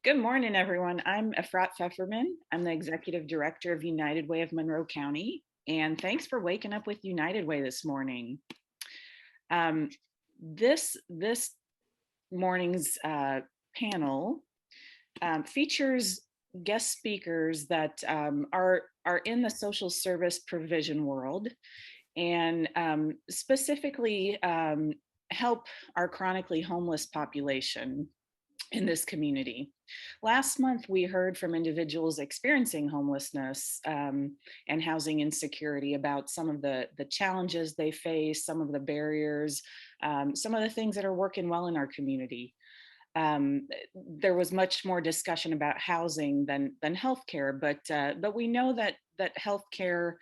Good morning, everyone. I'm Efrat Pfefferman. I'm the Executive Director of United Way of Monroe County, and thanks for waking up with United Way this morning. Um, this morning's panel features guest speakers that are in the social service provision world and specifically help our chronically homeless population in this community. Last month, we heard from individuals experiencing homelessness and housing insecurity about some of the challenges they face, some of the barriers, some of the things that are working well in our community. There was much more discussion about housing than healthcare, but we know that healthcare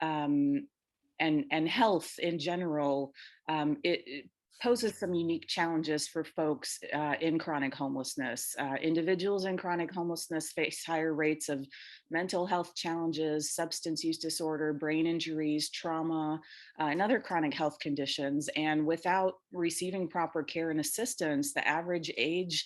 and health in general, it poses some unique challenges for folks in chronic homelessness. Individuals in chronic homelessness face higher rates of mental health challenges, substance use disorder, brain injuries, trauma, and other chronic health conditions. And without receiving proper care and assistance, the average age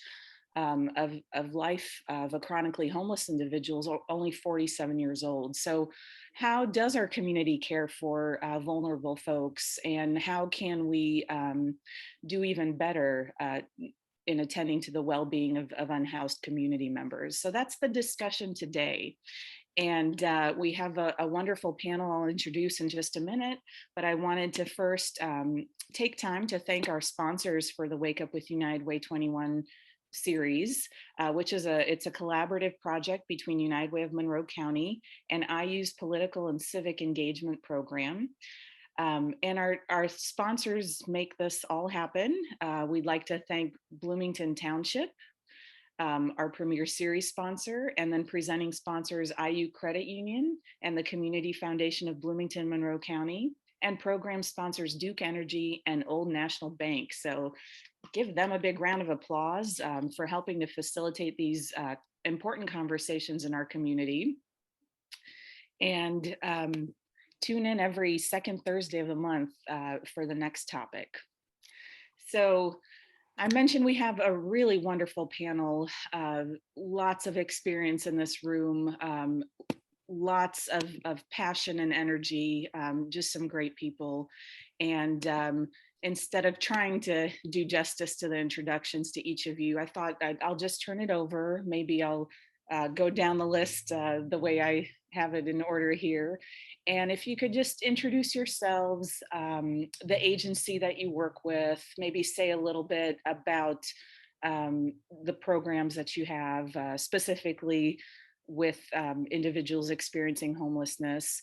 of life of a chronically homeless individual is only 47 years old. So how does our community care for vulnerable folks, and how can we do even better in attending to the well-being of unhoused community members? So that's the discussion today. And we have a wonderful panel I'll introduce in just a minute, but I wanted to first take time to thank our sponsors for the Wake Up with United Way 21 series, which is it's a collaborative project between United Way of Monroe County and IU's political and civic engagement program. And our sponsors make this all happen. We'd like to thank Bloomington Township, our premier series sponsor, and then presenting sponsors IU Credit Union and the Community Foundation of Bloomington, Monroe County, and program sponsors Duke Energy and Old National Bank. So give them a big round of applause for helping to facilitate these important conversations in our community. And tune in every second Thursday of the month for the next topic. So I mentioned we have a really wonderful panel, lots of experience in this room, lots of passion and energy, just some great people. And instead of trying to do justice to the introductions to each of you, I thought I'll just turn it over. Maybe I'll go down the list the way I have it in order here. And if you could just introduce yourselves, the agency that you work with, maybe say a little bit about the programs that you have, specifically with individuals experiencing homelessness.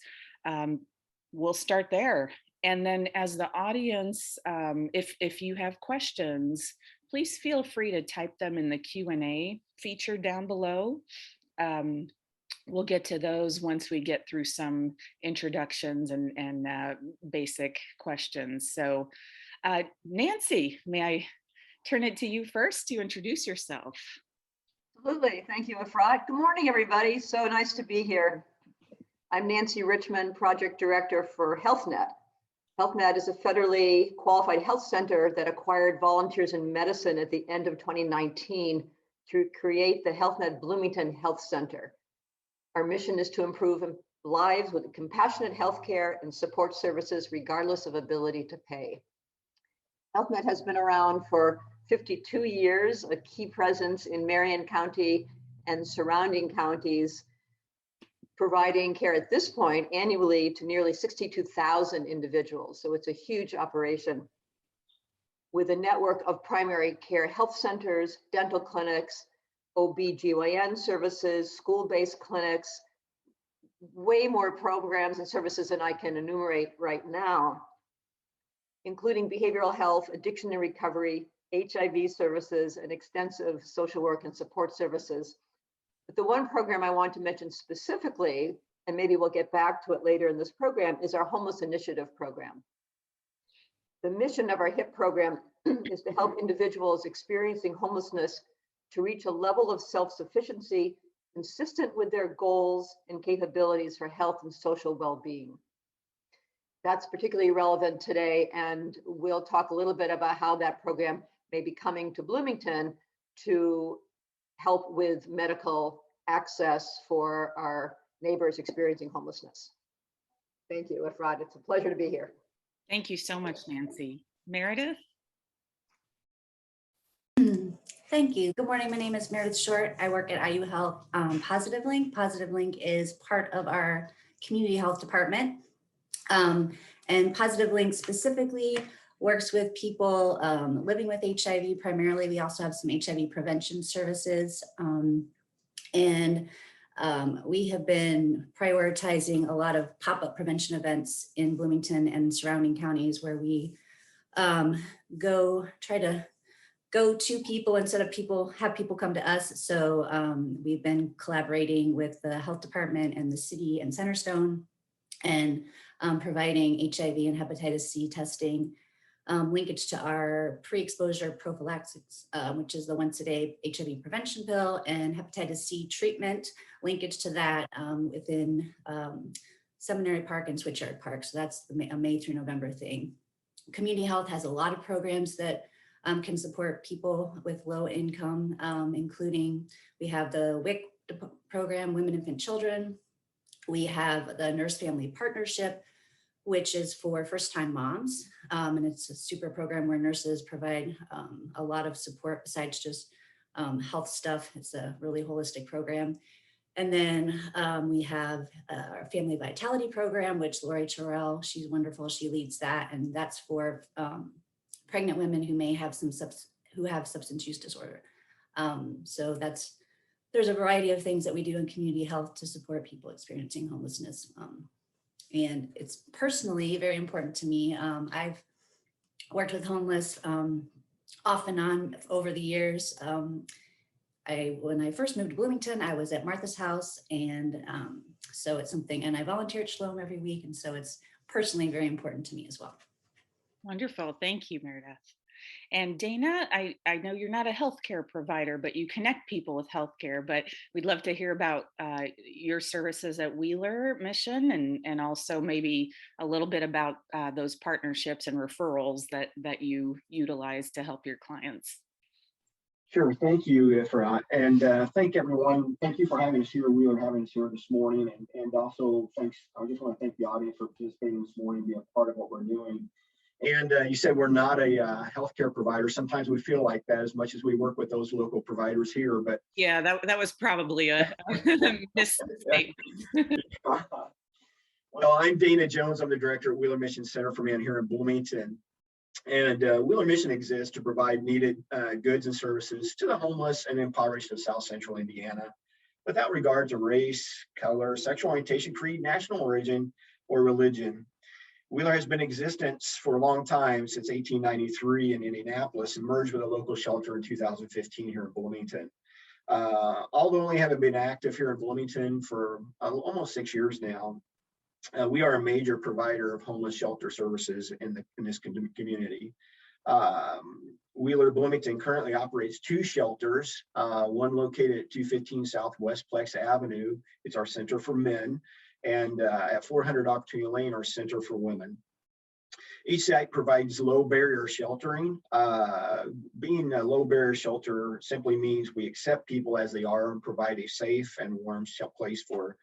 We'll start there. And then as the audience, if you have questions, please feel free to type them in the Q&A feature down below. We'll get to those once we get through some introductions and basic questions. So Nancy, may I turn it to you first to introduce yourself? Absolutely. Thank you, Efrat. Good morning, everybody. So nice to be here. I'm Nancy Richman, Project Director for HealthNet. HealthNet is a federally qualified health center that acquired Volunteers in Medicine at the end of 2019 to create the HealthNet Bloomington Health Center. Our mission is to improve lives with compassionate healthcare and support services regardless of ability to pay. HealthNet has been around for 52 years, a key presence in Marion County and surrounding counties, providing care at this point annually to nearly 62,000 individuals. So it's a huge operation with a network of primary care health centers, dental clinics, OB/GYN services, school-based clinics, way more programs and services than I can enumerate right now, including behavioral health, addiction and recovery, HIV services, and extensive social work and support services. But the one program I want to mention specifically, and maybe we'll get back to it later in this program, is our Homeless Initiative program. The mission of our HIP program is to help individuals experiencing homelessness to reach a level of self-sufficiency consistent with their goals and capabilities for health and social well-being. That's particularly relevant today, and we'll talk a little bit about how that program may be coming to Bloomington to help with medical access for our neighbors experiencing homelessness. Thank you, Efrat. It's a pleasure to be here. Thank you so much, Nancy. Meredith? Thank you. Good morning. My name is Meredith Short. I work at IU Health Positive Link. Positive Link is part of our community health department. And Positive Link specifically works with people living with HIV primarily. We also have some HIV prevention services. We have been prioritizing a lot of pop-up prevention events in Bloomington and surrounding counties where we try to go to people instead of have people come to us. So we've been collaborating with the health department and the city and Centerstone and providing HIV and hepatitis C testing, linkage to our pre-exposure prophylaxis, which is the once-a-day HIV prevention pill, and hepatitis C treatment, linkage to that within Seminary Park and Switchyard Park. So that's a May through November thing. Community health has a lot of programs that can support people with low income, including we have the WIC program, Women, Infant, Children. We have the Nurse Family Partnership, which is for first-time moms. And it's a super program where nurses provide a lot of support besides just health stuff. It's a really holistic program. And then we have our Family Vitality Program, which Lori Terrell, she's wonderful. She leads that. And that's for pregnant women who may have who have substance use disorder. So there's a variety of things that we do in community health to support people experiencing homelessness. And it's personally very important to me. I've worked with homeless off and on over the years. When I first moved to Bloomington, I was at Martha's house. And so it's something, and I volunteer at Shalom every week. And so it's personally very important to me as well. Wonderful. Thank you, Meredith. And Dana, I know you're not a healthcare provider, but you connect people with healthcare, but we'd love to hear about your services at Wheeler Mission and also maybe a little bit about those partnerships and referrals that you utilize to help your clients. Sure. Thank you, Efrat. And thank everyone. Thank you for having us here. Wheeler having us here this morning. And also thanks. I just want to thank the audience for participating this morning, be a part of what we're doing. And you said we're not a healthcare provider. Sometimes we feel like that as much as we work with those local providers here. But yeah, that was probably a misstatement. Well, I'm Dana Jones. I'm the director at Wheeler Mission Center for Men here in Bloomington. And Wheeler Mission exists to provide needed goods and services to the homeless and impoverished of South Central Indiana, without regard to race, color, sexual orientation, creed, national origin, or religion. Wheeler has been in existence for a long time, since 1893 in Indianapolis, and merged with a local shelter in 2015 here in Bloomington. Although we haven't been active here in Bloomington for almost 6 years now, we are a major provider of homeless shelter services in this community. Wheeler Bloomington currently operates 2 shelters, one located at 215 Southwest Plex Avenue. It's our Center for Men, and at 400 Opportunity Lane, our Center for Women. Each site provides low barrier sheltering. Being a low barrier shelter simply means we accept people as they are and provide a safe and warm place for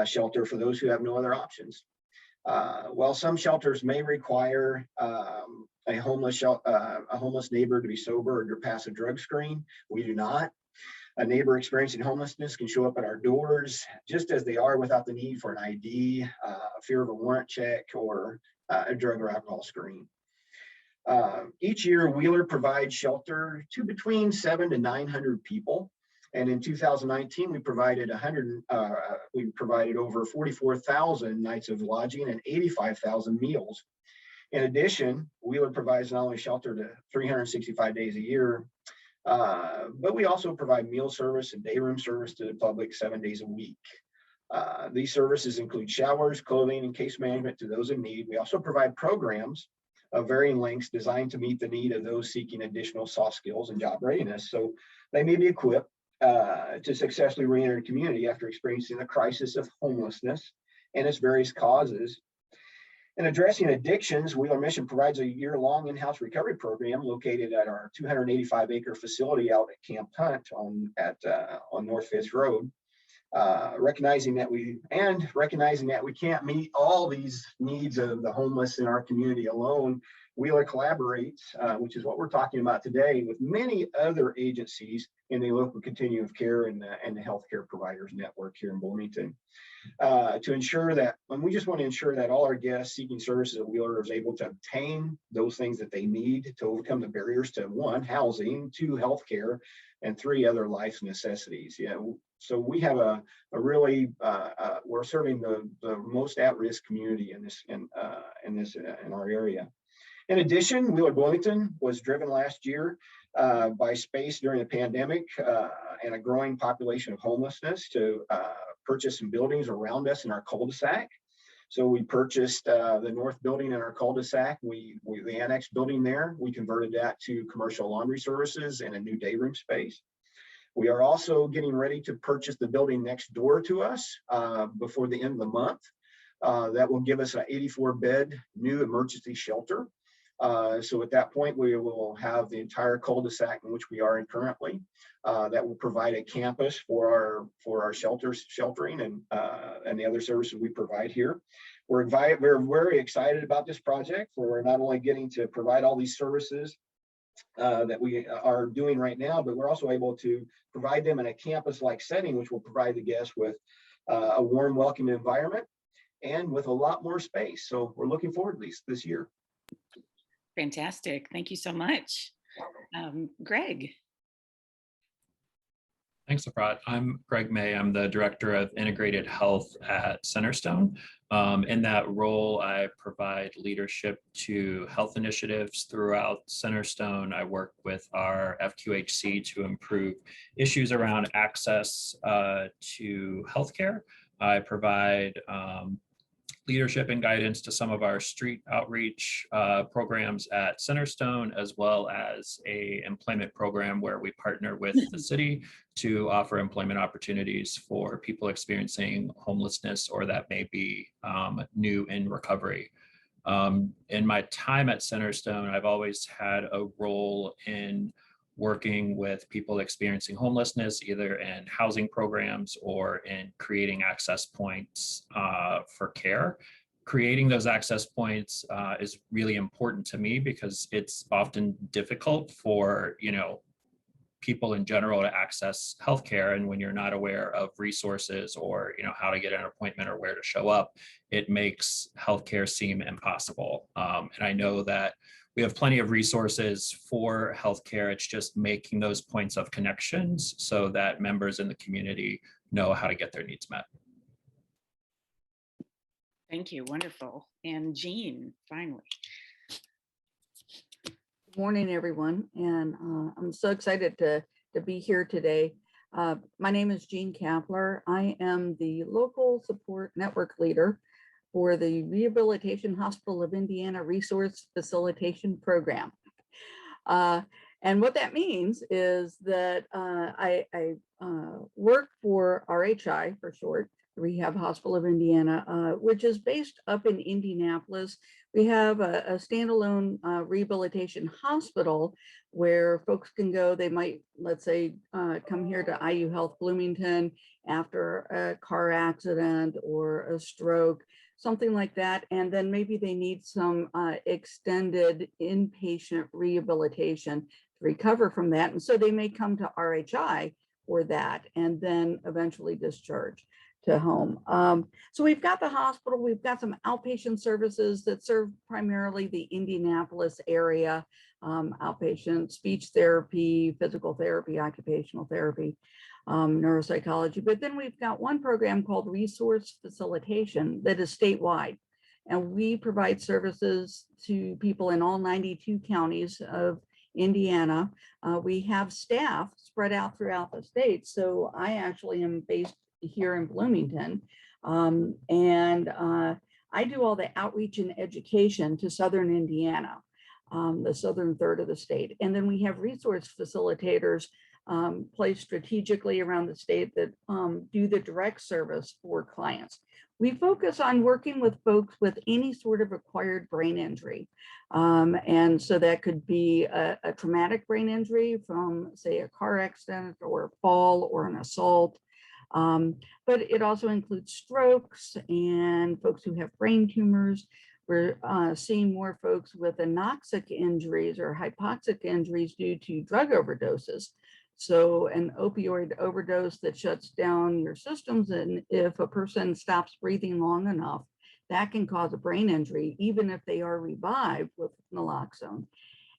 shelter for those who have no other options. While some shelters may require a homeless neighbor to be sober or to pass a drug screen, we do not. A neighbor experiencing homelessness can show up at our doors just as they are, without the need for an ID, fear of a warrant check, or a drug or alcohol screen. Each year, Wheeler provides shelter to between 700 to 900 people. And in 2019, we provided over 44,000 nights of lodging and 85,000 meals. In addition, Wheeler provides not only shelter to 365 days a year, but we also provide meal service and day room service to the public 7 days a week. These services include showers, clothing, and case management to those in need. We also provide programs of varying lengths designed to meet the need of those seeking additional soft skills and job readiness, so they may be equipped to successfully re-enter the community after experiencing the crisis of homelessness and its various causes. In addressing addictions, Wheeler Mission provides a year-long in-house recovery program located at our 285-acre facility out at Camp Hunt on North Fifth Road. Recognizing that we can't meet all these needs of the homeless in our community alone, Wheeler collaborates, which is what we're talking about today, with many other agencies in the local continuum of care and the healthcare providers network here in Bloomington. To ensure that, and we just want to ensure that all our guests seeking services at Wheeler is able to obtain those things that they need to overcome the barriers to 1, housing, 2, healthcare, and 3, other life necessities. Yeah, so we have a really we're serving the most at-risk community in our area. In addition, Wheeler Bloomington was driven last year by space during the pandemic and a growing population of homelessness to purchase some buildings around us in our cul-de-sac. So we purchased the north building in our cul-de-sac. The annex building there, we converted that to commercial laundry services and a new day room space. We are also getting ready to purchase the building next door to us before the end of the month. That will give us an 84-bed new emergency shelter. So at that point, we will have the entire cul-de-sac in which we are in currently. That will provide a campus for our sheltering and the other services we provide here. We're very excited about this project. We're not only getting to provide all these services that we are doing right now, but we're also able to provide them in a campus-like setting, which will provide the guests with a warm, welcoming environment and with a lot more space. So we're looking forward to this year. Fantastic. Thank you so much. Greg. Thanks, Efrat. I'm Greg May. I'm the Director of Integrated Health at Centerstone. In that role, I provide leadership to health initiatives throughout Centerstone. I work with our FQHC to improve issues around access to healthcare. I provide leadership and guidance to some of our street outreach programs at Centerstone, as well as an employment program where we partner with the city to offer employment opportunities for people experiencing homelessness or that may be new in recovery. In my time at Centerstone, I've always had a role in working with people experiencing homelessness, either in housing programs or in creating access points for care. Creating those access points is really important to me because it's often difficult for, people in general to access healthcare. And when you're not aware of resources or, how to get an appointment or where to show up, it makes healthcare seem impossible. And I know that we have plenty of resources for healthcare. It's just making those points of connections so that members in the community know how to get their needs met. Thank you. Wonderful. And Jean, finally. Good morning, everyone. And I'm so excited to be here today. My name is Jean Capler. I am the local support network leader for the Rehabilitation Hospital of Indiana Resource Facilitation Program. And what that means is that I work for RHI for short, Rehab Hospital of Indiana, which is based up in Indianapolis. We have a standalone rehabilitation hospital where folks can go. They might, let's say, come here to IU Health Bloomington after a car accident or a stroke, something like that. And then maybe they need some extended inpatient rehabilitation to recover from that. And so they may come to RHI for that and then eventually discharge to home. So we've got the hospital, we've got some outpatient services that serve primarily the Indianapolis area, outpatient speech therapy, physical therapy, occupational therapy, neuropsychology. But then we've got one program called Resource Facilitation that is statewide. And we provide services to people in all 92 counties of Indiana. We have staff spread out throughout the state. So I actually am based here in Bloomington. And I do all the outreach and education to Southern Indiana, the southern third of the state. And then we have resource facilitators placed strategically around the state that do the direct service for clients. We focus on working with folks with any sort of acquired brain injury. And so that could be a traumatic brain injury from, say, a car accident or a fall or an assault. But it also includes strokes and folks who have brain tumors. We're seeing more folks with anoxic injuries or hypoxic injuries due to drug overdoses. So an opioid overdose that shuts down your systems, and if a person stops breathing long enough, that can cause a brain injury, even if they are revived with naloxone.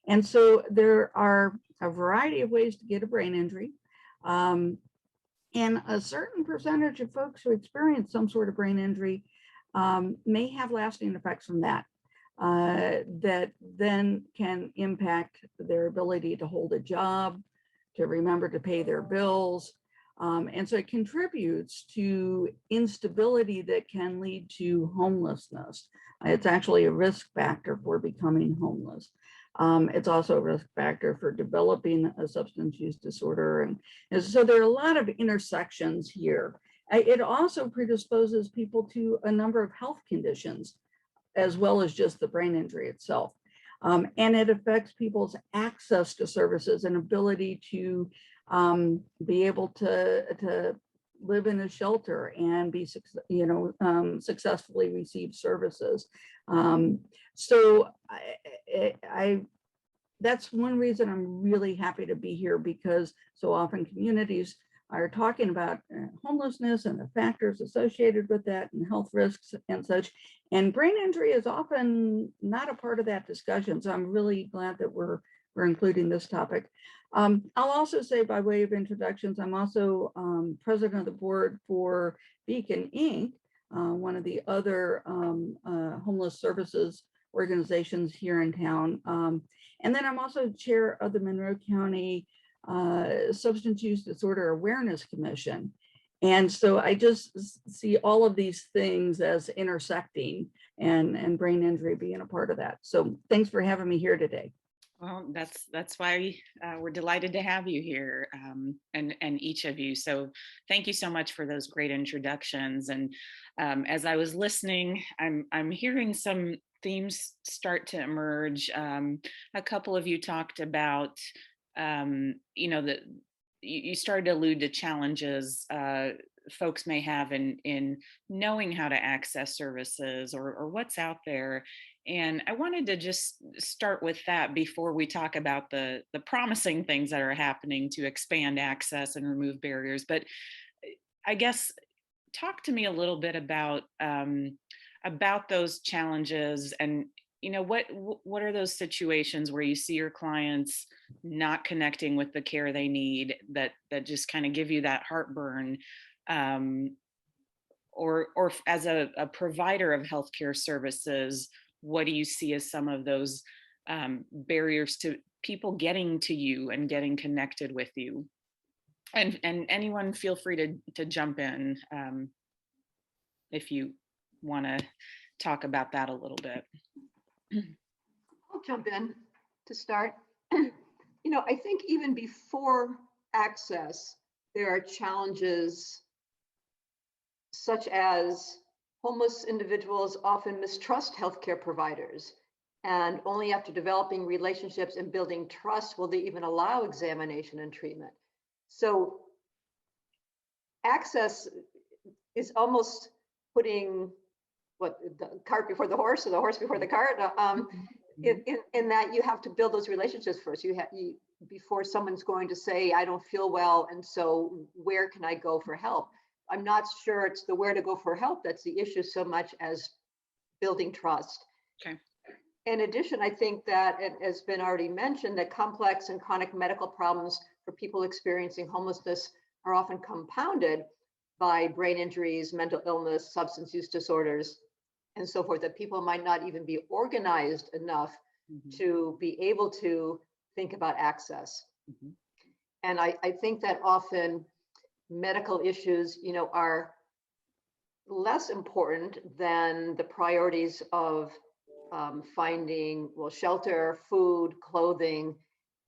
And so there are a variety of ways to get a brain injury. And a certain percentage of folks who experience some sort of brain injury may have lasting effects from that, that then can impact their ability to hold a job, to remember to pay their bills. And so it contributes to instability that can lead to homelessness. It's actually a risk factor for becoming homeless. It's also a risk factor for developing a substance use disorder. And so there are a lot of intersections here. It also predisposes people to a number of health conditions, as well as just the brain injury itself. And it affects people's access to services and ability to be able to live in a shelter and be, successfully receive services. So that's one reason I'm really happy to be here, because so often communities are talking about homelessness and the factors associated with that and health risks and such. And brain injury is often not a part of that discussion. So I'm really glad that we're including this topic. I'll also say, by way of introductions, I'm also president of the board for Beacon Inc., one of the other homeless services organizations here in town. And then I'm also chair of the Monroe County Substance Use Disorder Awareness Commission. And so I just see all of these things as intersecting, and brain injury being a part of that. So thanks for having me here today. Well, that's why we're delighted to have you here, and each of you. So thank you so much for those great introductions. And as I was listening, I'm hearing some themes start to emerge. A couple of you talked about, that you started to allude to challenges folks may have in knowing how to access services or what's out there. And I wanted to just start with that before we talk about the promising things that are happening to expand access and remove barriers. But I guess talk to me a little bit about those challenges, and what are those situations where you see your clients not connecting with the care they need, that just kind of give you that heartburn, or as a provider of healthcare services, what do you see as some of those barriers to people getting to you and getting connected with you? And anyone feel free to jump in if you want to talk about that a little bit. I'll jump in to start. I think even before access, there are challenges such as homeless individuals often mistrust healthcare providers, and only after developing relationships and building trust will they even allow examination and treatment. So access is almost putting the cart before the horse, or the horse before the cart, in that you have to build those relationships first. Before someone's going to say, I don't feel well, and so where can I go for help? I'm not sure it's the where to go for help that's the issue so much as building trust. Okay. In addition, I think that it has been already mentioned that complex and chronic medical problems for people experiencing homelessness are often compounded by brain injuries, mental illness, substance use disorders, and so forth, that people might not even be organized enough to be able to think about access. And I think that often medical issues, are less important than the priorities of finding, shelter, food, clothing,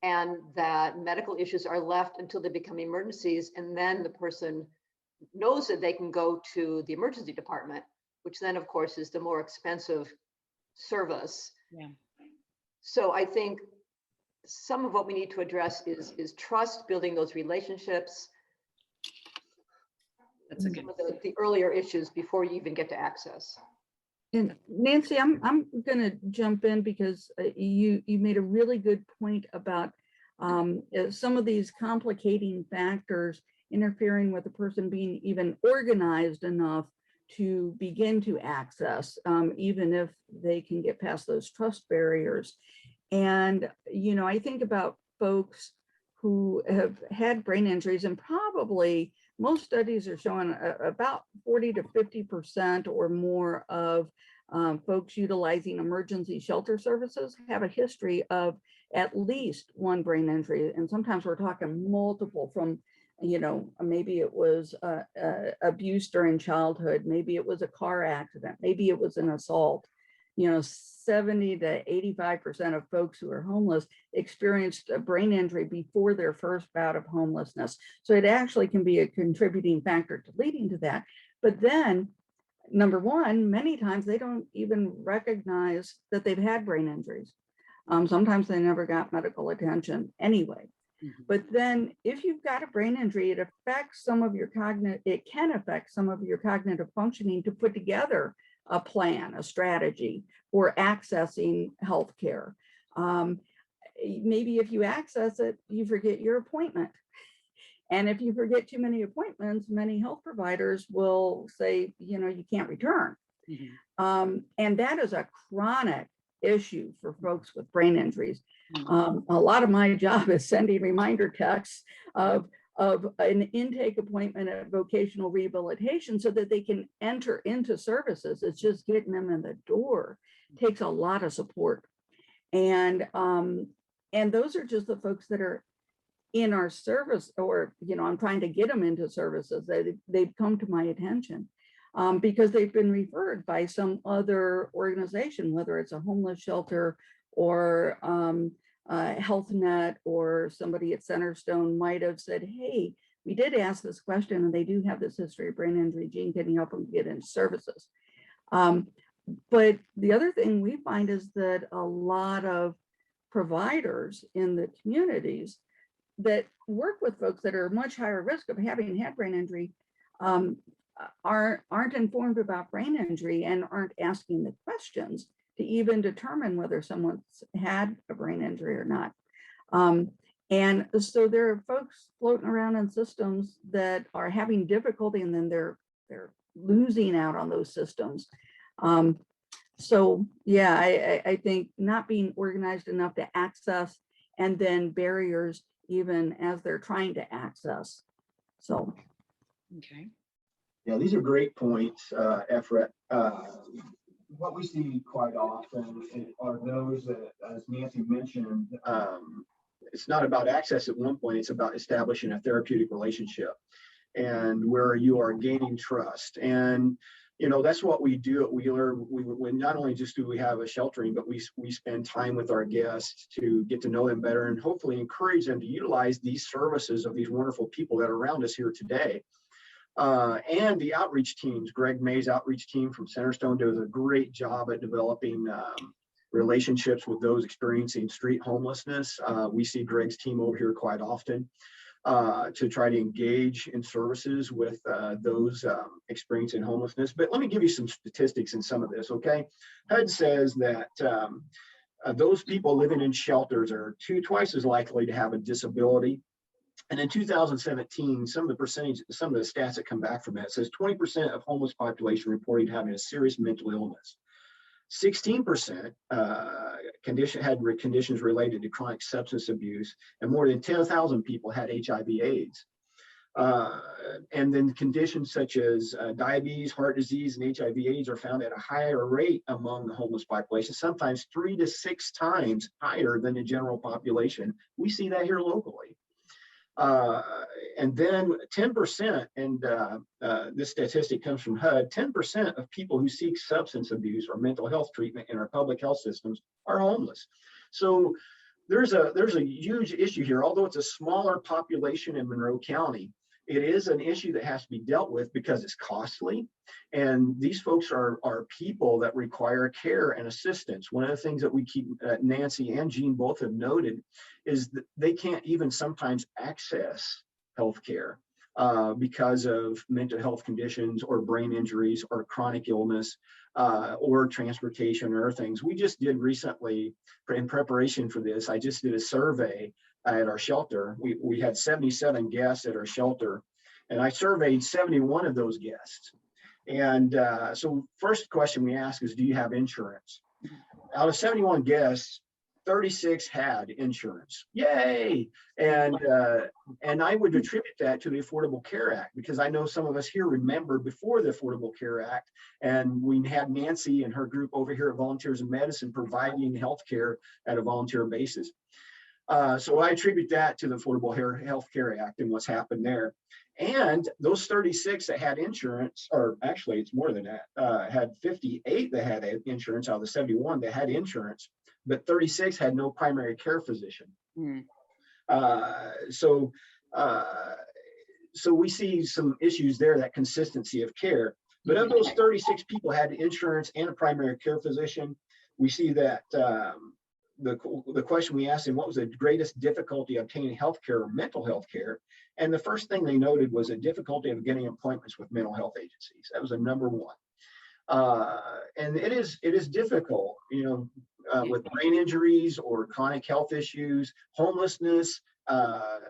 and that medical issues are left until they become emergencies, and then the person knows that they can go to the emergency department, which then of course is the more expensive service. Yeah. So I think some of what we need to address is trust, building those relationships. That's a good. Some of the earlier issues before you even get to access. And Nancy, I'm going to jump in because you made a really good point about some of these complicating factors interfering with the person being even organized enough to begin to access, even if they can get past those trust barriers. And, you know, I think about folks who have had brain injuries, and probably most studies are showing about 40 to 50% or more of folks utilizing emergency shelter services have a history of at least one brain injury. And sometimes we're talking multiple, from, you know, maybe it was abuse during childhood, maybe it was a car accident, maybe it was an assault. You know, 70 to 85% of folks who are homeless experienced a brain injury before their first bout of homelessness. So it actually can be a contributing factor to leading to that. But then, number one, many times they don't even recognize that they've had brain injuries. Sometimes they never got medical attention anyway. Mm-hmm. But then if you've got a brain injury, it affects some of your it can affect some of your cognitive functioning to put together a plan, a strategy for accessing healthcare. Maybe if you access it, you forget your appointment. And if you forget too many appointments, many health providers will say, you know, you can't return. Mm-hmm. And that is a chronic issue for folks with brain injuries. Mm-hmm. A lot of my job is sending reminder texts of an intake appointment at vocational rehabilitation so that they can enter into services. It's just getting them in the door. It takes a lot of support. And those are just the folks that are in our service, or, you know, I'm trying to get them into services. They've come to my attention because they've been referred by some other organization, whether it's a homeless shelter or HealthNet, or somebody at Centerstone might have said, hey, we did ask this question and they do have this history of brain injury. Gene, can you help them get into services? But the other thing we find is that a lot of providers in the communities that work with folks that are much higher risk of having had brain injury aren't informed about brain injury and aren't asking the questions to even determine whether someone's had a brain injury or not. And so there are folks floating around in systems that are having difficulty, and then they're losing out on those systems. So yeah, I think not being organized enough to access, and then barriers even as they're trying to access. So. Okay. Yeah, these are great points, Efrat. What we see quite often are those that, as Nancy mentioned, it's not about access at one point, it's about establishing a therapeutic relationship and where you are gaining trust. And, you know, that's what we do at Wheeler. We not only just do we have a sheltering, but we spend time with our guests to get to know them better and hopefully encourage them to utilize these services of these wonderful people that are around us here today. And the outreach teams. Greg May's outreach team from Centerstone does a great job at developing relationships with those experiencing street homelessness. We see Greg's team over here quite often to try to engage in services with those experiencing homelessness. But let me give you some statistics in some of this, okay? HUD says that those people living in shelters are twice as likely to have a disability. And in 2017, some of the stats that come back from that says 20% of homeless population reported having a serious mental illness. 16% had conditions related to chronic substance abuse, and more than 10,000 people had HIV/AIDS. And then conditions such as diabetes, heart disease, and HIV/AIDS are found at a higher rate among the homeless population, sometimes 3 to 6 times higher than the general population. We see that here locally. And then 10%, and this statistic comes from HUD, 10% of people who seek substance abuse or mental health treatment in our public health systems are homeless. So there's a huge issue here. Although it's a smaller population in Monroe County, it is an issue that has to be dealt with because it's costly. And these folks are people that require care and assistance. One of the things that we keep, Nancy and Jean both have noted, is that they can't even sometimes access healthcare because of mental health conditions or brain injuries or chronic illness or transportation or things. We just did recently, in preparation for this, I just did a survey at our shelter. We had 77 guests at our shelter, and I surveyed 71 of those guests. And so first question we ask is, do you have insurance? Out of 71 guests, 36 had insurance. Yay! And I would attribute that to the Affordable Care Act, because I know some of us here remember before the Affordable Care Act, and we had Nancy and her group over here at Volunteers in Medicine providing health care at a volunteer basis. So I attribute that to the Affordable Health Care Act and what's happened there. And those 36 that had insurance, or actually it's more than that, had 58 that had insurance out of the 71 that had insurance, but 36 had no primary care physician. Mm. So we see some issues there, that consistency of care. But of those 36 people had insurance and a primary care physician, we see that the question we asked them, what was the greatest difficulty obtaining health care or mental health care? And the first thing they noted was a difficulty of getting appointments with mental health agencies. That was a number one. And it is difficult, with brain injuries or chronic health issues, homelessness,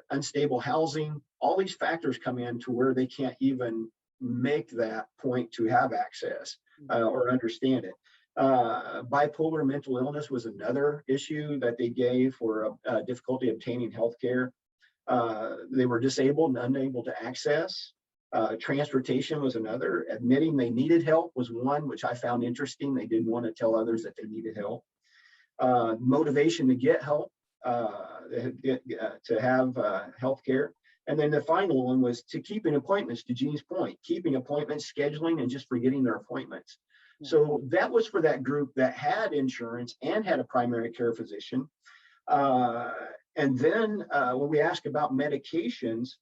unstable housing, all these factors come in to where they can't even make that point to have access or understand it. Bipolar mental illness was another issue that they gave for difficulty obtaining health care. They were disabled and unable to access. Transportation was another. Admitting they needed help was one, which I found interesting. They didn't want to tell others that they needed help. Motivation to get help, to have health care. And then the final one was to keeping appointments, to Jean's point, keeping appointments, scheduling, and just forgetting their appointments. So that was for that group that had insurance and had a primary care physician. And then when we ask about medications,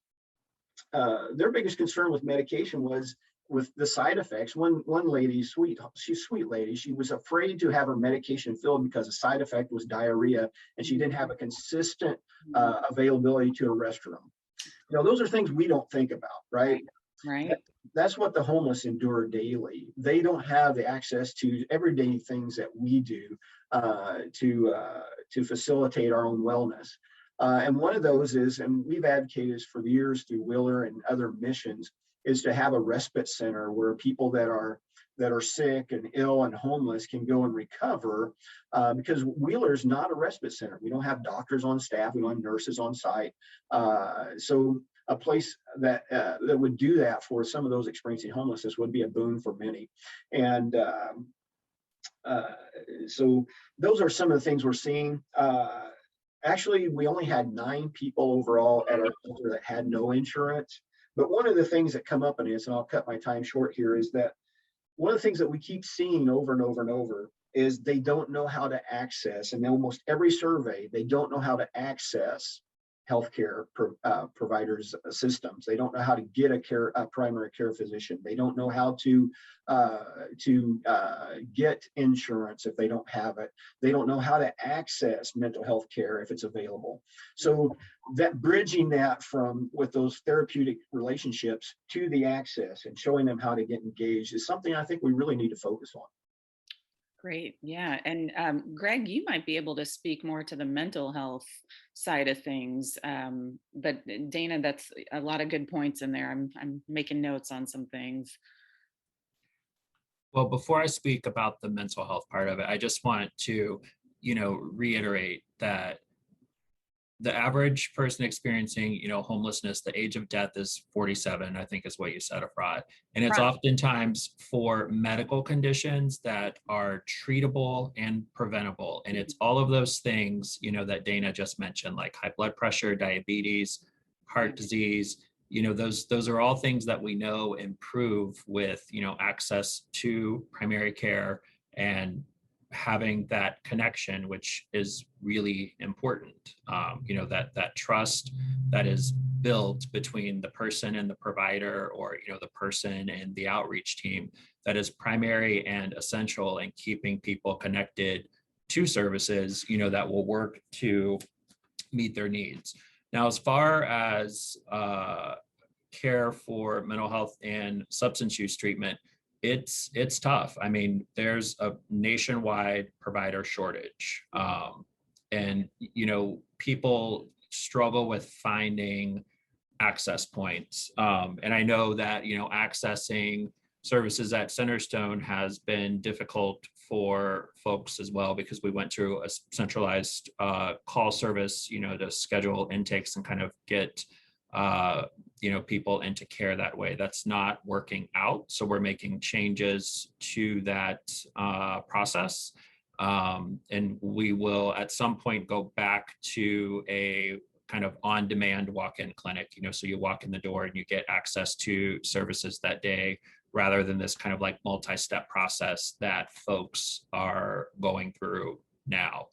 their biggest concern with medication was with the side effects. One lady, she's a sweet lady, she was afraid to have her medication filled because the side effect was diarrhea, and she didn't have a consistent availability to a restroom. Those are things we don't think about, right? Right. That's what the homeless endure daily. They don't have the access to everyday things that we do to facilitate our own wellness. And one of those is, and we've advocated for years through Wheeler and other missions, is to have a respite center where people that are sick and ill and homeless can go and recover, because Wheeler's not a respite center. We don't have doctors on staff. We don't have nurses on site. So a place that would do that for some of those experiencing homelessness would be a boon for many. And so those are some of the things we're seeing. Actually, we only had 9 people overall at our shelter that had no insurance. But one of the things that come up in this, and I'll cut my time short here, is that one of the things that we keep seeing over and over and over is they don't know how to access, and almost every survey, they don't know how to access healthcare providers' systems. They don't know how to get a primary care physician. They don't know how to get insurance if they don't have it. They don't know how to access mental health care if it's available. So that bridging that from with those therapeutic relationships to the access and showing them how to get engaged is something I think we really need to focus on. Great. Yeah. And Greg, you might be able to speak more to the mental health side of things. But Dana, that's a lot of good points in there. I'm making notes on some things. Well, before I speak about the mental health part of it, I just want to, reiterate that the average person experiencing, homelessness, the age of death is 47, I think is what you said, Efrat. And it's oftentimes for medical conditions that are treatable and preventable. And it's all of those things, that Dana just mentioned, like high blood pressure, diabetes, heart disease, those are all things that we know improve with, access to primary care and having that connection, which is really important. That trust that is built between the person and the provider, or the person and the outreach team, that is primary and essential in keeping people connected to services that will work to meet their needs. Now, as far as care for mental health and substance use treatment, it's tough. I mean, there's a nationwide provider shortage, and people struggle with finding access points. And I know that accessing services at Centerstone has been difficult for folks as well, because we went through a centralized call service, to schedule intakes and kind of get people into care that way. That's not working out. So we're making changes to that process. And we will at some point go back to a kind of on-demand walk-in clinic, so you walk in the door and you get access to services that day, rather than this kind of like multi-step process that folks are going through now.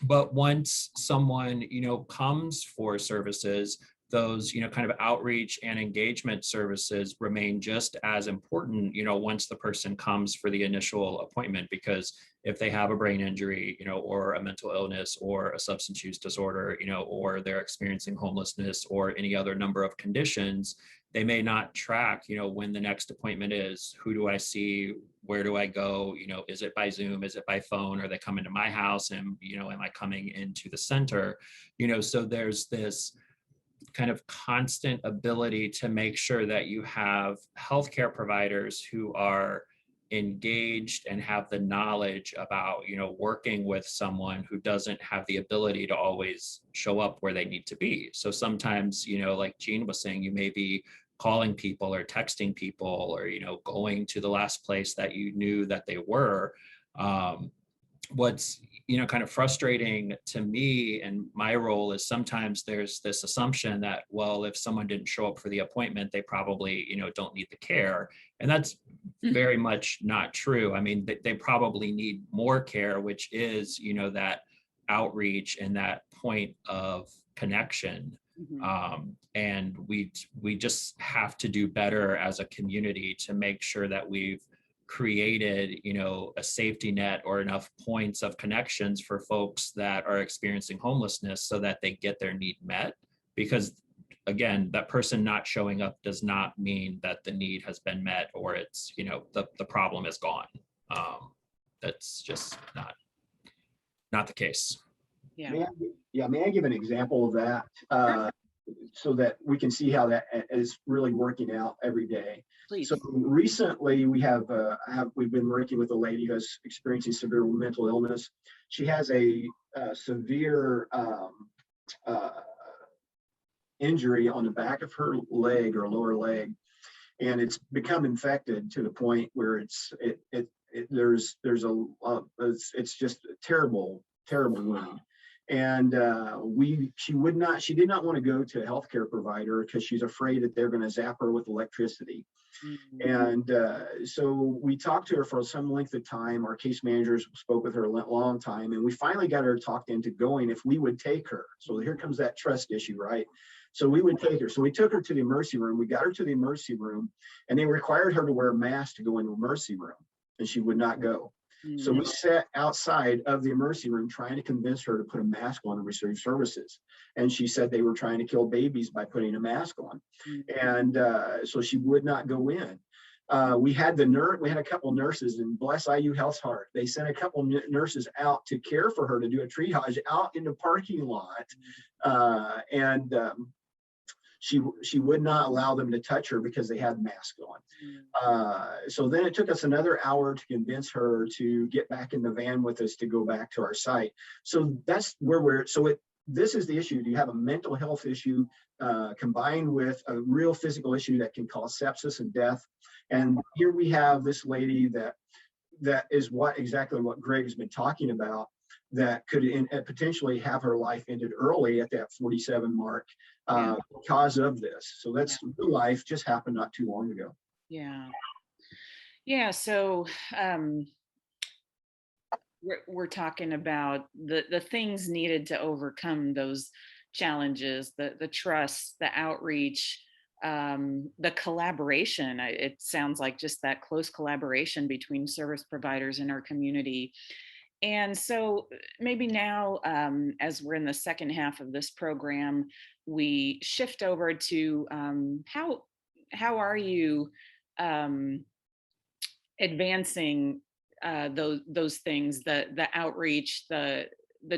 But once someone, comes for services, those, kind of outreach and engagement services remain just as important, once the person comes for the initial appointment, because if they have a brain injury, or a mental illness or a substance use disorder, or they're experiencing homelessness or any other number of conditions, they may not track, when the next appointment is. Who do I see? Where do I go? Is it by Zoom? Is it by phone? Are they coming to my house? And, am I coming into the center? So there's this kind of constant ability to make sure that you have healthcare providers who are engaged and have the knowledge about, working with someone who doesn't have the ability to always show up where they need to be. So sometimes, like Jean was saying, you may be calling people or texting people, or, going to the last place that you knew that they were. What's, kind of frustrating to me and my role is sometimes there's this assumption that, well, if someone didn't show up for the appointment, they probably, don't need the care. And that's very much not true. I mean, they probably need more care, which is, that outreach and that point of connection. And we just have to do better as a community to make sure that we've created, a safety net or enough points of connections for folks that are experiencing homelessness so that they get their need met. Because again, that person not showing up does not mean that the need has been met, or it's, the problem is gone. That's just not the case. Yeah. May I give an example of that? So that we can see how that is really working out every day. Please. So recently we've been working with a lady who's experiencing severe mental illness. She has a severe injury on the back of her leg or lower leg, and it's become infected to the point where it's just a terrible wound. And she did not want to go to a healthcare provider because she's afraid that they're going to zap her with electricity. And so we talked to her for some length of time. Our case managers spoke with her a long time, and we finally got her talked into going if we would take her. So here comes that trust issue, right? So we would take her. So we took her to the emergency room. We got her to the emergency room, and they required her to wear a mask to go into the emergency room, and she would not go. So we sat outside of the emergency room trying to convince her to put a mask on and receive services. And she said they were trying to kill babies by putting a mask on. And so she would not go in. We had a couple nurses, and bless IU Health's heart, they sent a couple nurses out to care for her, to do a triage out in the parking lot. She would not allow them to touch her because they had masks on. So then it took us another hour to convince her to get back in the van with us to go back to our site. So that's where this is the issue. You have a mental health issue combined with a real physical issue that can cause sepsis and death. And here we have this lady that is exactly what Greg has been talking about, that could potentially have her life ended early at that 47 mark because of this. So that's real life, just happened not too long ago. Yeah. So we're talking about the things needed to overcome those challenges, the trust, the outreach, the collaboration. It sounds like just that close collaboration between service providers in our community. And so maybe now, as we're in the second half of this program, we shift over to how are you advancing those things, the outreach, the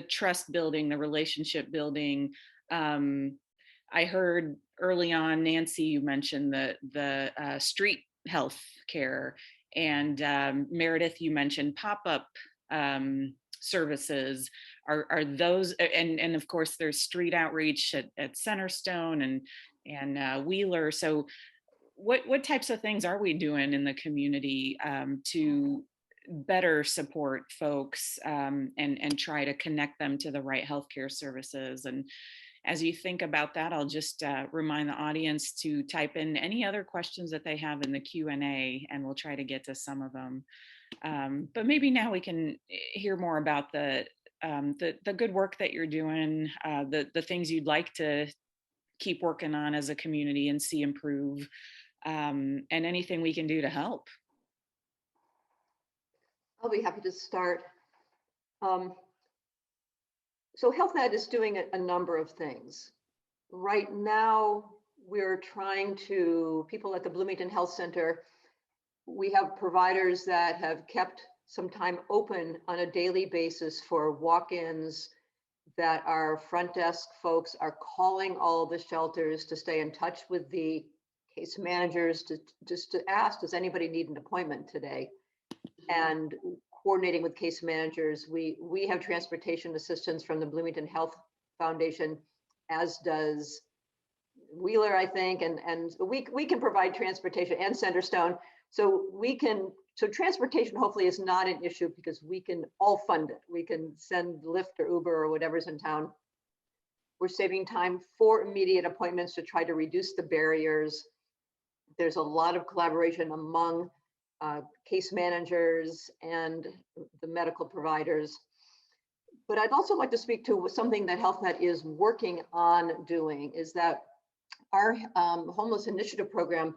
trust building, the relationship building. I heard early on, Nancy, you mentioned the street health care, and Meredith, you mentioned pop-up services. Are those, and of course there's street outreach at Centerstone and Wheeler. So what types of things are we doing in the community to better support folks and try to connect them to the right healthcare services? And as you think about that, I'll just remind the audience to type in any other questions that they have in the Q&A, and we'll try to get to some of them. But maybe now we can hear more about the good work that you're doing, the things you'd like to keep working on as a community and see improve, and anything we can do to help. I'll be happy to start. So HealthNet is doing a number of things. Right now, we're trying to, people at the Bloomington Health Center, we have providers that have kept some time open on a daily basis for walk-ins, that our front desk folks are calling all the shelters to stay in touch with the case managers just to ask, does anybody need an appointment today? And coordinating with case managers. We have transportation assistance from the Bloomington Health Foundation, as does Wheeler, I think, and we can provide transportation, and Centerstone. So transportation hopefully is not an issue because we can all fund it. We can send Lyft or Uber or whatever's in town. We're saving time for immediate appointments to try to reduce the barriers. There's a lot of collaboration among case managers and the medical providers. But I'd also like to speak to something that HealthNet is working on doing, is that our homeless initiative program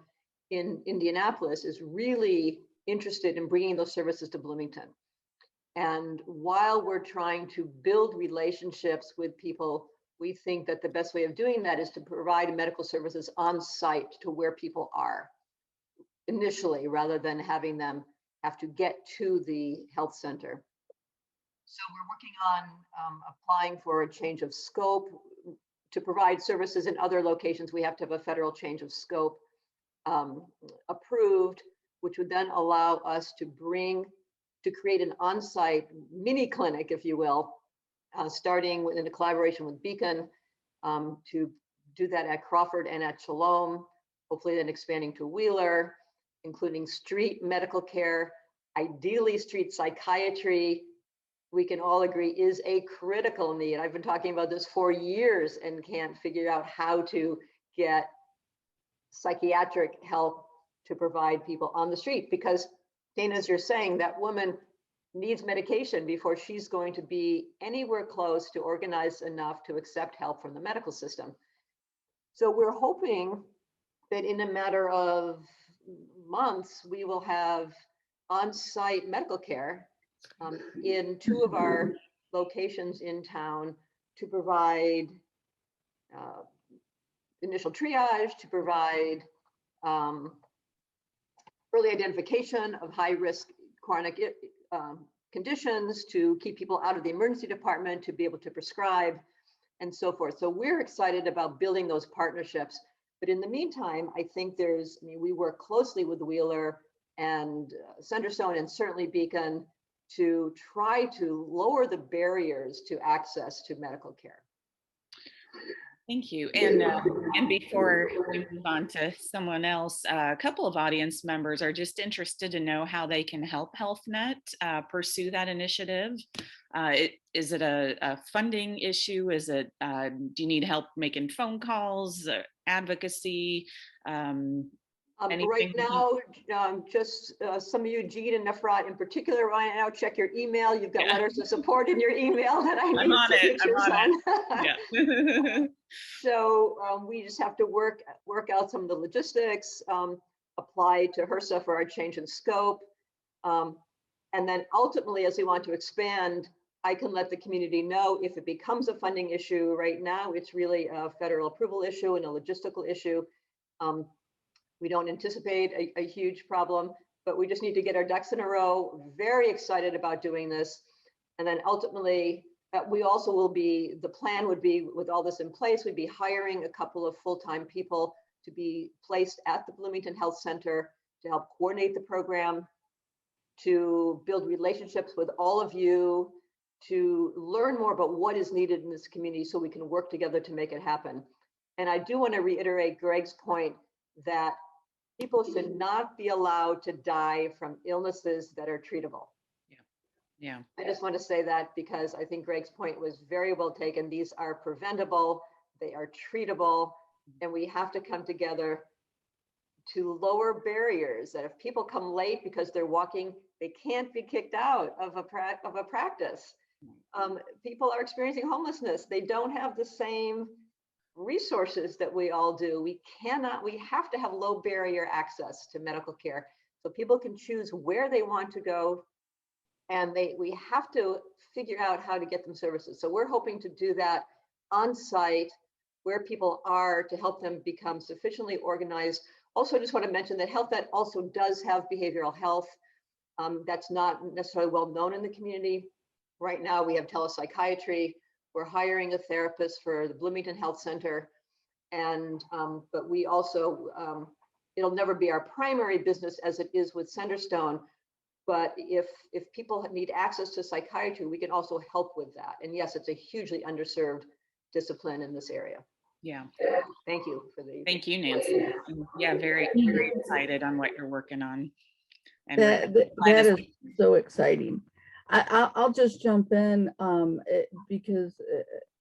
in Indianapolis is really interested in bringing those services to Bloomington. And while we're trying to build relationships with people, we think that the best way of doing that is to provide medical services on site to where people are initially, rather than having them have to get to the health center. So we're working on applying for a change of scope. To provide services in other locations, we have to have a federal change of scope approved, which would then allow us to create an on-site mini clinic, if you will, starting in a collaboration with Beacon, to do that at Crawford and at Shalom, hopefully then expanding to Wheeler, including street medical care, ideally street psychiatry. We can all agree is a critical need. I've been talking about this for years and can't figure out how to get psychiatric help to provide people on the street, because Dana, as you're saying, that woman needs medication before she's going to be anywhere close to organized enough to accept help from the medical system. So we're hoping that in a matter of months, we will have on-site medical care in 2 of our locations in town to provide initial triage, to provide early identification of high-risk chronic conditions, to keep people out of the emergency department, to be able to prescribe, and so forth. So we're excited about building those partnerships. But in the meantime, I think we work closely with Wheeler and Centerstone and certainly Beacon to try to lower the barriers to access to medical care. Thank you. And before we move on to someone else, a couple of audience members are just interested to know how they can help HealthNet pursue that initiative. Is it a funding issue? Is it, do you need help making phone calls, advocacy? Right Anything? now, just some of you, Jean and Efrat in particular, right now, check your email. You've got Yeah. letters of support in your email that I I'm need on it. I'm signatures on on. Yeah. So we just have to work out some of the logistics, apply to HRSA for our change in scope. And then ultimately, as we want to expand, I can let the community know if it becomes a funding issue. Right now, it's really a federal approval issue and a logistical issue. We don't anticipate a huge problem, but we just need to get our ducks in a row. Very excited about doing this. And then ultimately, we also will be, the plan would be, with all this in place, we'd be hiring a couple of full-time people to be placed at the Bloomington Health Center to help coordinate the program, to build relationships with all of you, to learn more about what is needed in this community so we can work together to make it happen. And I do want to reiterate Greg's point that people should not be allowed to die from illnesses that are treatable. Yeah. I just want to say that because I think Greg's point was very well taken. These are preventable, they are treatable, and we have to come together to lower barriers, that if people come late because they're walking, they can't be kicked out of a practice. People are experiencing homelessness. They don't have the same resources that we all do. We have to have low barrier access to medical care so people can choose where they want to go, and we have to figure out how to get them services. So we're hoping to do that on site where people are to help them become sufficiently organized. Also, just want to mention that HealthNet also does have behavioral health. That's not necessarily well known in the community. Right now, we have telepsychiatry. We're hiring a therapist for the Bloomington Health Center. And, but we also, it'll never be our primary business as it is with Centerstone. But if people need access to psychiatry, we can also help with that. And yes, it's a hugely underserved discipline in this area. Yeah. Thank you for the. Thank you, Nancy. Yeah, very, very excited on what you're working on. And that is so exciting. I'll just jump in because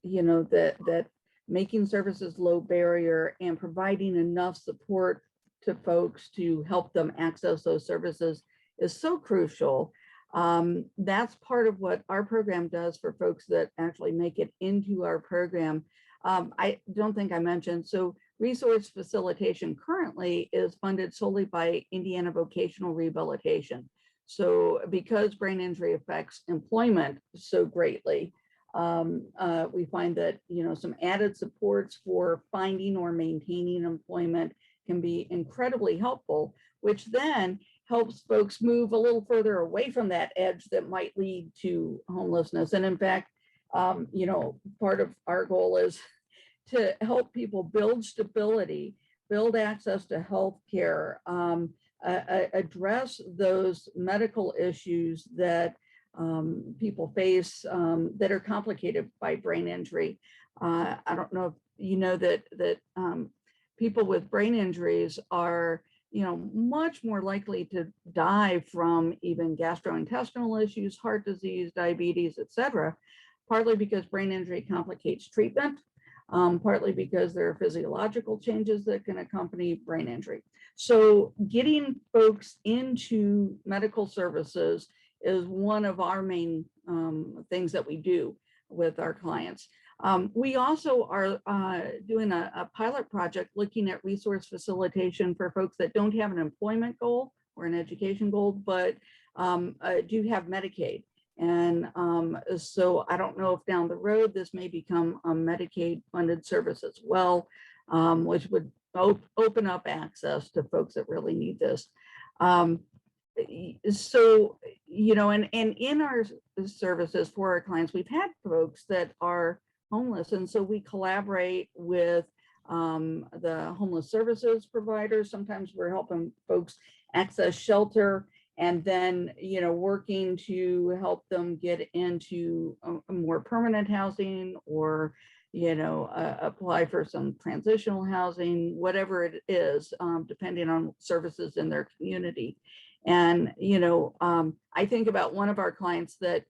you know that making services low barrier and providing enough support to folks to help them access those services is so crucial. That's part of what our program does for folks that actually make it into our program. I don't think I mentioned, so resource facilitation currently is funded solely by Indiana Vocational Rehabilitation. So because brain injury affects employment so greatly, we find that, you know, some added supports for finding or maintaining employment can be incredibly helpful, which then helps folks move a little further away from that edge that might lead to homelessness. And in fact, you know, part of our goal is to help people build stability, build access to health care, address those medical issues that people face that are complicated by brain injury. I don't know if you know that people with brain injuries are, you know, much more likely to die from even gastrointestinal issues, heart disease, diabetes, etc., partly because brain injury complicates treatment, partly because there are physiological changes that can accompany brain injury. So getting folks into medical services is one of our main things that we do with our clients. We also are doing a pilot project looking at resource facilitation for folks that don't have an employment goal or an education goal, but do have Medicaid. And so I don't know if down the road this may become a Medicaid funded service as well, which would open up access to folks that really need this. So, you know, and in our services for our clients, we've had folks that are homeless. And so we collaborate with the homeless services providers. Sometimes we're helping folks access shelter and then, you know, working to help them get into a more permanent housing or, you know, apply for some transitional housing, whatever it is, depending on services in their community. And, you know, I think about one of our clients that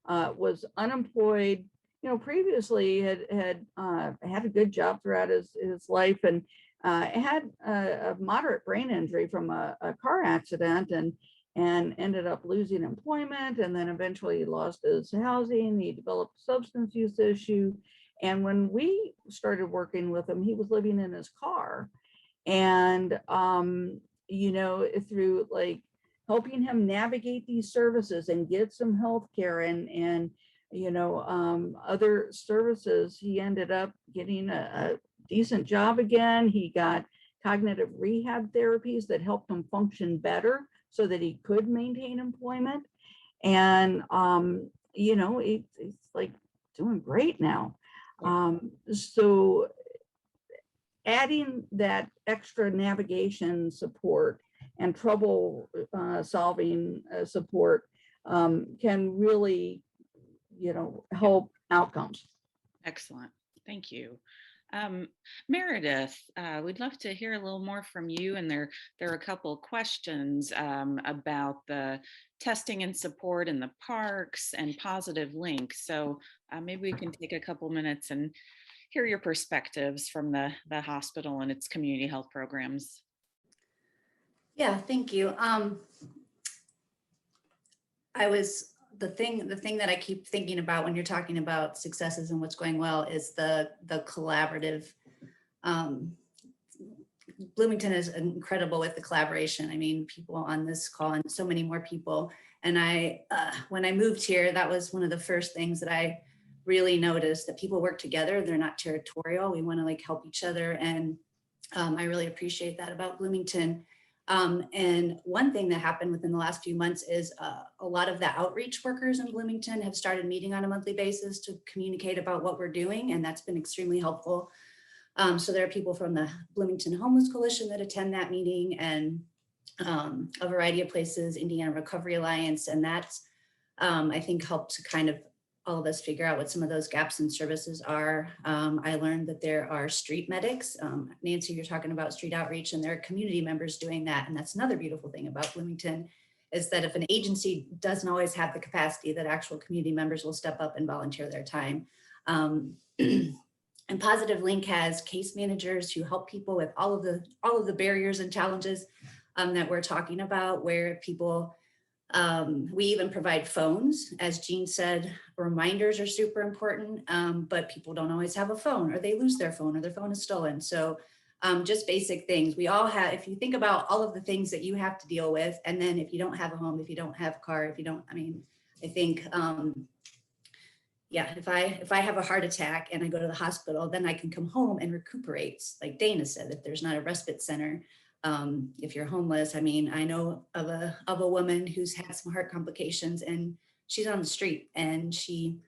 was unemployed, you know, previously had a good job throughout his life and had a moderate brain injury from a car accident and ended up losing employment, and then eventually lost his housing. He developed a substance use issue. And when we started working with him, he was living in his car. And, through like helping him navigate these services and get some health care and other services, he ended up getting a decent job again. He got cognitive rehab therapies that helped him function better so that he could maintain employment. And, it's like doing great now. So adding that extra navigation support and trouble solving support can really, help outcomes. Excellent. Thank you. Meredith, we'd love to hear a little more from you. And there are a couple of questions about the testing and support in the parks and positive links. So maybe we can take a couple minutes and hear your perspectives from the hospital and its community health programs. Yeah, thank you. The thing that I keep thinking about when you're talking about successes and what's going well is the collaborative. Bloomington is incredible with the collaboration. I mean, people on this call and so many more people. And when I moved here, that was one of the first things that I really noticed, that people work together. They're not territorial. We want to like help each other. And I really appreciate that about Bloomington. And one thing that happened within the last few months is a lot of the outreach workers in Bloomington have started meeting on a monthly basis to communicate about what we're doing. And that's been extremely helpful. So there are people from the Bloomington Homeless Coalition that attend that meeting, and a variety of places, Indiana Recovery Alliance. And that's, I think, helped to kind of all of us figure out what some of those gaps in services are. I learned that there are street medics. Nancy, you're talking about street outreach, and there are community members doing that. And that's another beautiful thing about Bloomington, is that if an agency doesn't always have the capacity, that actual community members will step up and volunteer their time. And Positive Link has case managers who help people with all of the barriers and challenges that we're talking about, where people, we even provide phones. As Jean said, reminders are super important, but people don't always have a phone, or they lose their phone, or their phone is stolen. So just basic things. We all have, if you think about all of the things that you have to deal with, and then if you don't have a home, if you don't have a car, if you don't, I think, yeah, if I have a heart attack and I go to the hospital, then I can come home and recuperate. Like Dana said, if there's not a respite center, if you're homeless, I know of a woman who's had some heart complications, and she's on the street, and she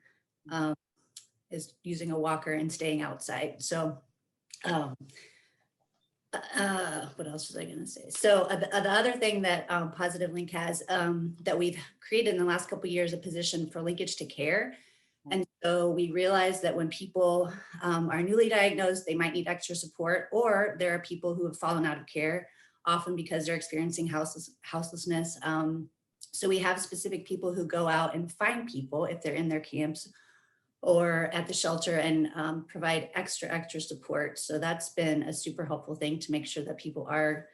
is using a walker and staying outside. So what else was I going to say? So the other thing that Positive Link has, that we've created in the last couple of years, a position for linkage to care. And so we realized that when people are newly diagnosed, they might need extra support, or there are people who have fallen out of care, often because they're experiencing houselessness. So we have specific people who go out and find people if they're in their camps or at the shelter, and provide extra support. So that's been a super helpful thing to make sure that people are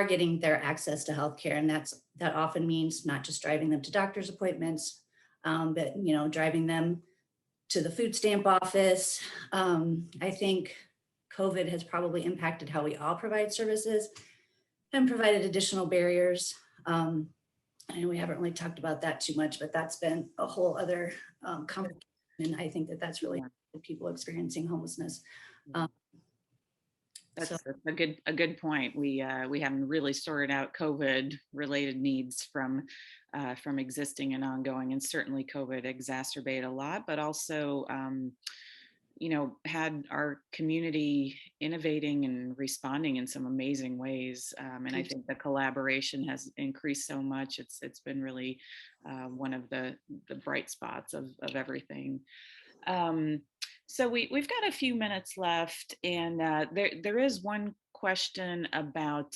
getting their access to healthcare. And that often means not just driving them to doctor's appointments, but driving them to the food stamp office. I think COVID has probably impacted how we all provide services and provided additional barriers. I know we haven't really talked about that too much, but that's been a whole other complication. And I think that's really people experiencing homelessness. That's a good point. We haven't really sorted out COVID related needs from existing and ongoing, and certainly COVID exacerbated a lot, but also had our community innovating and responding in some amazing ways. And I think the collaboration has increased so much. It's been really one of the bright spots of everything. So we've got a few minutes left, and there is one question about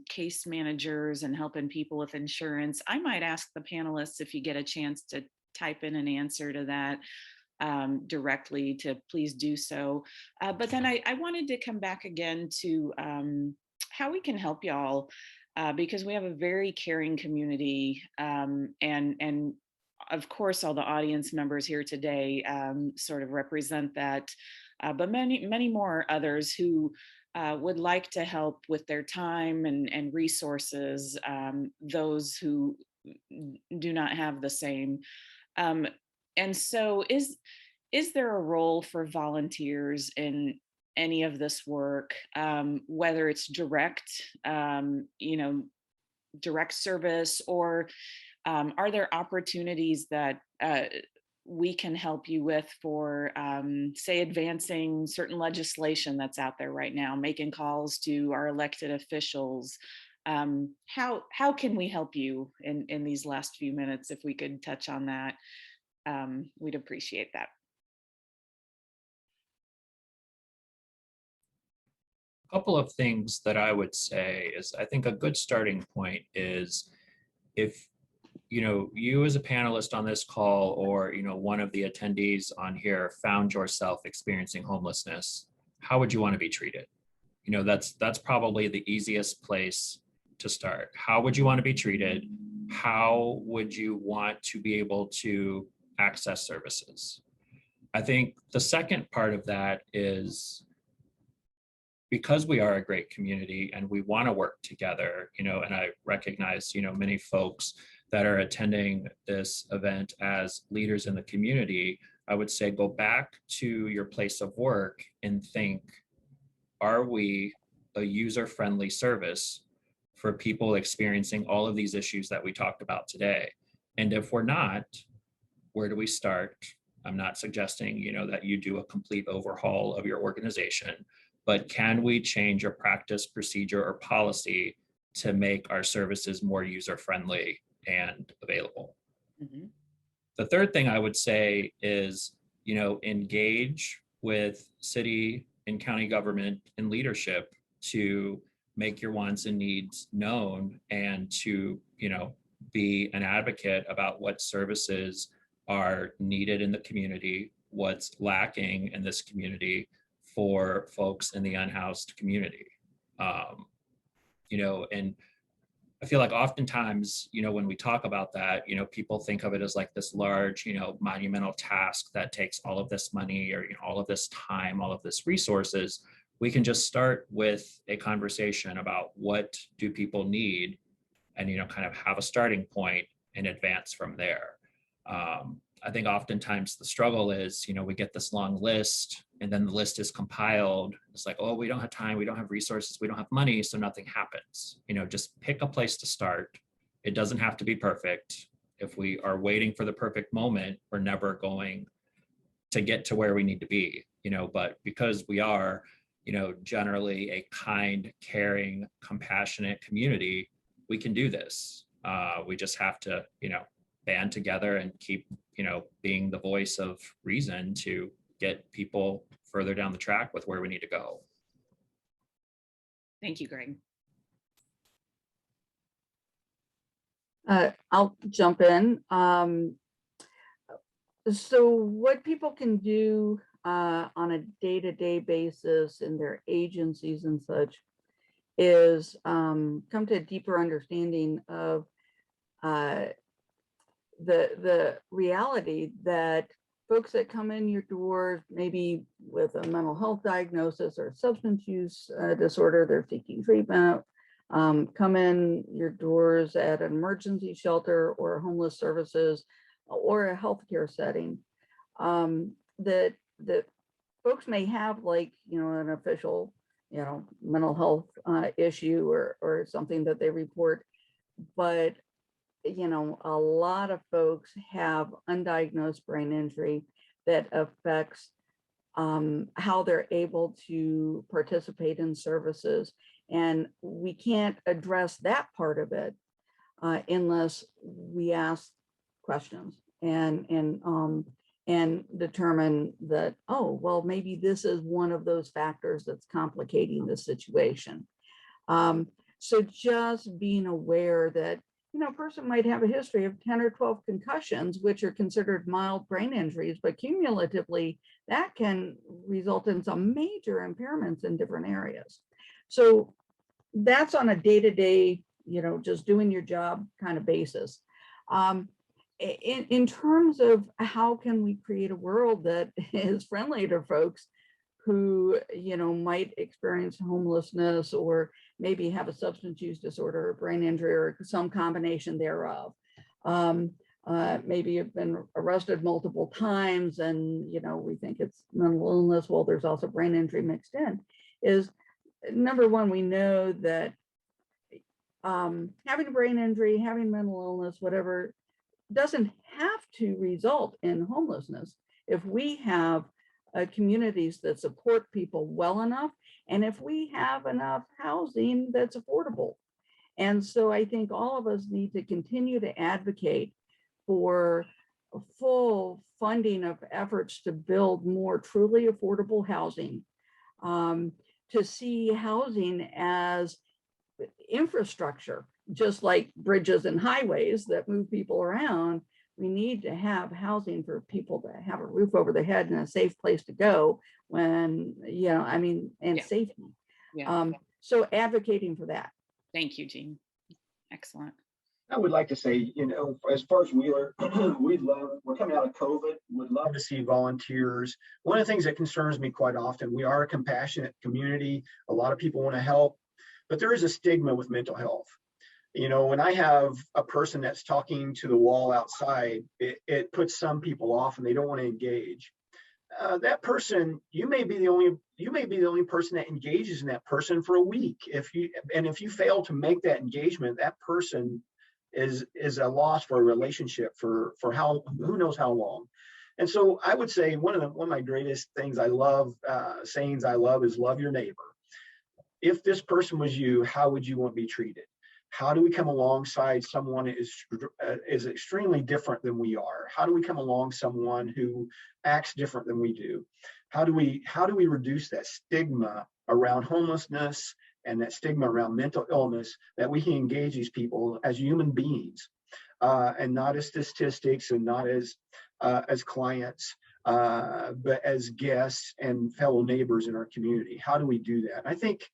case managers and helping people with insurance. I might ask the panelists if you get a chance to type in an answer to that. directly, to please do so. But then I wanted to come back again to how we can help y'all, because we have a very caring community, and of course all the audience members here today sort of represent that, but many more others who would like to help with their time and resources, those who do not have the same. And so is there a role for volunteers in any of this work, whether it's direct, direct service, or are there opportunities that we can help you with for, say, advancing certain legislation that's out there right now, making calls to our elected officials? How can we help you in these last few minutes? If we could touch on that, we'd appreciate that. A couple of things that I would say is, I think a good starting point is, if you as a panelist on this call, or one of the attendees on here, found yourself experiencing homelessness, how would you want to be treated? That's probably the easiest place to start. How would you want to be treated? How would you want to be able to access services? I think the second part of that is, because we are a great community and we want to work together, and I recognize, many folks that are attending this event as leaders in the community, I would say go back to your place of work and think, are we a user-friendly service for people experiencing all of these issues that we talked about today? And if we're not, where do we start? I'm not suggesting, that you do a complete overhaul of your organization, but can we change a practice, procedure, or policy to make our services more user-friendly and available? Mm-hmm. The third thing I would say is, engage with city and county government and leadership to make your wants and needs known, and to, be an advocate about what services are needed in the community, what's lacking in this community for folks in the unhoused community. And I feel like oftentimes, when we talk about that, people think of it as like this large, monumental task that takes all of this money, or all of this time, all of this resources. We can just start with a conversation about what do people need, and kind of have a starting point and advance from there. I think oftentimes the struggle is, we get this long list, and then the list is compiled. It's like, oh, we don't have time, we don't have resources, we don't have money, so nothing happens. Just pick a place to start. It doesn't have to be perfect. If we are waiting for the perfect moment, we're never going to get to where we need to be, but because we are, generally a kind, caring, compassionate community, we can do this. We just have to, band together and keep, being the voice of reason to get people further down the track with where we need to go. Thank you, Greg. I'll jump in. So what people can do on a day-to-day basis in their agencies and such is come to a deeper understanding of the reality that folks that come in your doors, maybe with a mental health diagnosis or substance use disorder, they're seeking treatment, come in your doors at an emergency shelter or homeless services or a healthcare setting, that folks may have, like, an official, mental health issue or something that they report, but a lot of folks have undiagnosed brain injury that affects how they're able to participate in services. And we can't address that part of it unless we ask questions and determine that, oh, well, maybe this is one of those factors that's complicating the situation. So just being aware that, a person might have a history of 10 or 12 concussions, which are considered mild brain injuries, but cumulatively that can result in some major impairments in different areas. So that's on a day-to-day, just doing your job kind of basis. In terms of how can we create a world that is friendly to folks who, might experience homelessness or maybe have a substance use disorder or brain injury or some combination thereof. Maybe have been arrested multiple times and, we think it's mental illness. Well, there's also brain injury mixed in. Is number one, we know that having a brain injury, having mental illness, whatever, doesn't have to result in homelessness if we have communities that support people well enough, and if we have enough housing that's affordable. And so I think all of us need to continue to advocate for full funding of efforts to build more truly affordable housing, to see housing as infrastructure, just like bridges and highways that move people around. We need to have housing for people to have a roof over their head and a safe place to go when, and Yeah. safety. Yeah. So advocating for that. Thank you, Jean. Excellent. I would like to say, as far as Wheeler, we're coming out of COVID, would love to see volunteers. One of the things that concerns me quite often, we are a compassionate community. A lot of people want to help, but there is a stigma with mental health. When I have a person that's talking to the wall outside, it puts some people off and they don't want to engage. That person, you may be the only person that engages in that person for a week. If you fail to make that engagement, that person is a loss for a relationship for who knows how long. And so I would say one of my greatest things I love, sayings I love, is love your neighbor. If this person was you, how would you want to be treated? How do we come alongside someone who is extremely different than we are? How do we come along someone who acts different than we do? How do we reduce that stigma around homelessness and that stigma around mental illness, that we can engage these people as human beings, and not as statistics and not as clients, but as guests and fellow neighbors in our community? How do we do that? And I think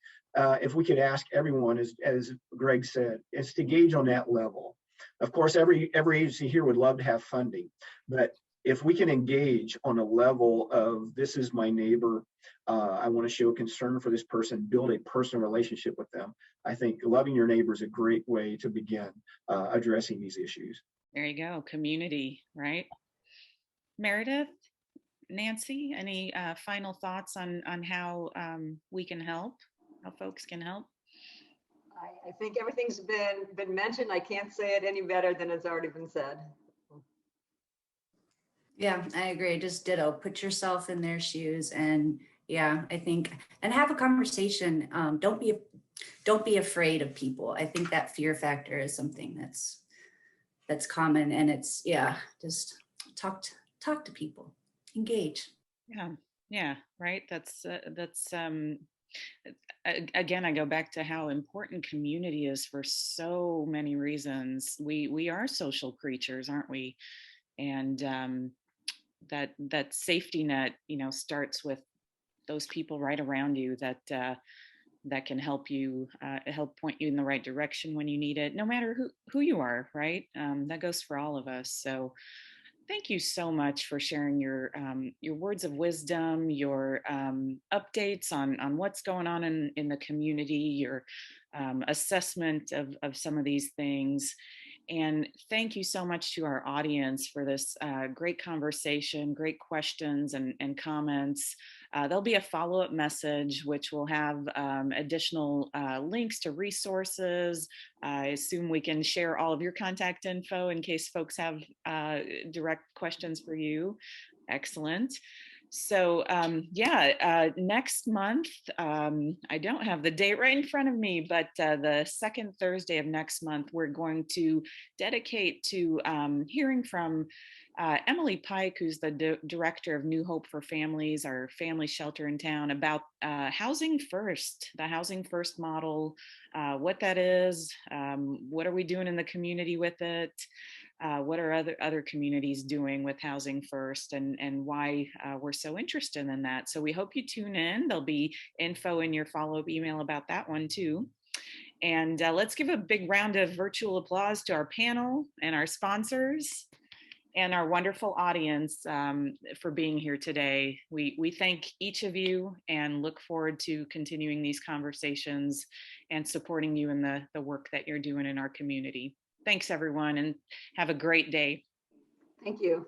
if we could ask everyone, as Greg said, is to engage on that level. Of course, every agency here would love to have funding, but if we can engage on a level of, this is my neighbor, I want to show concern for this person, build a personal relationship with them, I think loving your neighbor is a great way to begin addressing these issues. There you go. Community, right? Meredith, Nancy, any final thoughts on how we can help, how folks can help? I think everything's been mentioned. I can't say it any better than it's already been said. Yeah, I agree. Just ditto. Put yourself in their shoes, and yeah, I think, and have a conversation. Don't be afraid of people. I think that fear factor is something that's common, and it's, just talk to people, engage. Yeah, right. That's again, I go back to how important community is for so many reasons. We are social creatures, aren't we? And that safety net, starts with those people right around you that can help you, help point you in the right direction when you need it, no matter who you are, right? That goes for all of us. So thank you so much for sharing your words of wisdom, your updates on what's going on in the community, your assessment of some of these things. And thank you so much to our audience for this great conversation, great questions and comments. There'll be a follow-up message, which will have additional links to resources. I assume we can share all of your contact info in case folks have direct questions for you. Excellent. So next month, I don't have the date right in front of me, but the second Thursday of next month, we're going to dedicate to hearing from Emily Pike, who's the director of New Hope for Families, our family shelter in town, about housing first, the housing first model, what that is, what are we doing in the community with it, what are other communities doing with housing first, and why we're so interested in that. So we hope you tune in. There'll be info in your follow-up email about that one too. And let's give a big round of virtual applause to our panel and our sponsors and our wonderful audience for being here today. We thank each of you and look forward to continuing these conversations and supporting you in the work that you're doing in our community. Thanks, everyone, and have a great day. Thank you.